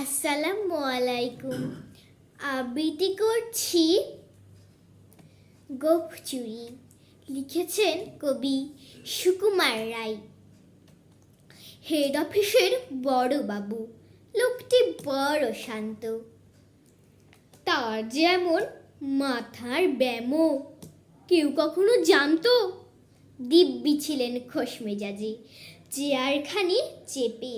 আসসালামু আলাইকুম। আবৃত্তি করছি গোপ চুরি। লিখেছেন কবি সুকুমার রায়। হেড অফিসের বড় বাবু, লোকটি বড় শান্ত। তার যেমন মাথার ব্যামো, কেউ কখনো জানতো? দিব্যি ছিলেন খোশ মেজাজে, চেয়ারখানি চেপে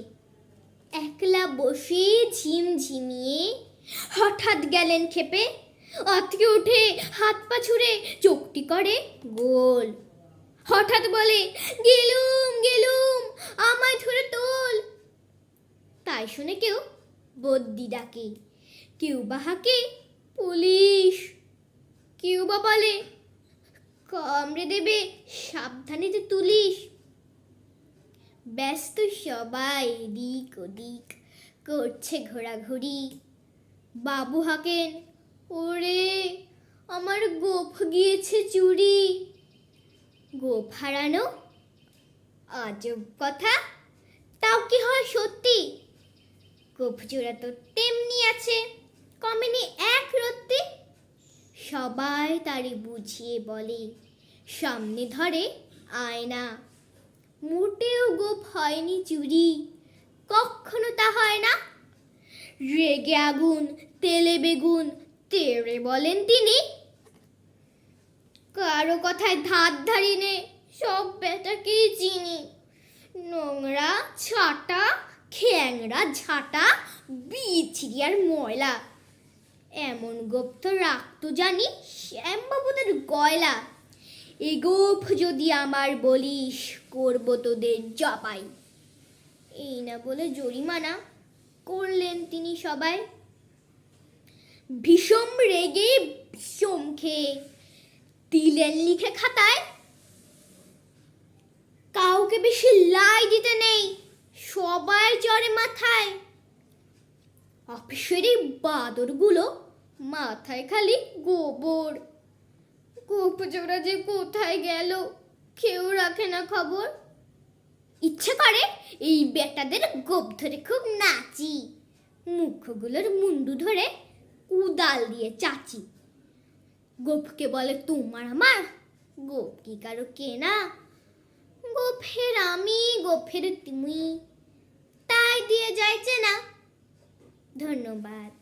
একলা বসে ঝিমঝিমিয়ে হঠাৎ গেলেন খেপে। আতকে উঠে হাত পা ছুড়ে চোখটি করে গোল। হঠাৎ বলে, গেলুম গেলুম, আমায় ধরে তোল। তাই শুনে কেউ বদ্যি ডাকে, কেউ বা হাঁকে পুলিশ, কেউ বা বলে কামড়ে দেবে, সাবধানে যে তুলিস। ব্যস্ত সবাই এদিক ওদিক করছে ঘোরাঘুরি। বাবু হাঁকেন, ওরে আমার গোফ গিয়েছে চুরি। গোফ হারানো আজব কথা, তাও কি হয় সত্যি? গোফ জোড়া তো তেমনি আছে, কমেনি এক রত্তি। সবাই তারে বুঝিয়ে বলে, সামনে ধরে আয়না। মোটেও গোফ হয়নি চুরি, কখনো তা হয় না। রেগে আগুন তেলে বেগুন তেড়ে বলেন তিনি, কারো কথায় ধার ধারি নে, সব বেটাকেই চিনি। নোংরা ছাটা খ্যাংরা ঝাঁটা বিচ্ছিরি আর ময়লা, এমন গোপ তো রাখতো জানি শ্যামবাবুদের গয়লা। এ গোপ যদি আমার বলিস, করবো তোদের জবাই। এই না বলে জরিমানা করলেন তিনি সবাই। ভীষণ রেগে বিষম খেয়ে দিলেন লিখে খাতায়, কাউকে বেশি লাই দিতে নেই, সবাই জ্বরে মাথায়। অফিসের এই বাদরগুলো মাথায় খালি গোবর। গোপ জোড়া যে কোথায় গেল, কেউ রাখে না খবর। ইচ্ছে করে এই বেটাদের গোপ ধরে খুব নাচি, মুখগুলোর মুন্ডু ধরে উদাল দিয়ে চাচি। গোপকে বলে তোমার আমার, গোপ কি কারো কেনা? গোফের আমি গোফের তুমি, তাই দিয়ে যাইছে না। ধন্যবাদ।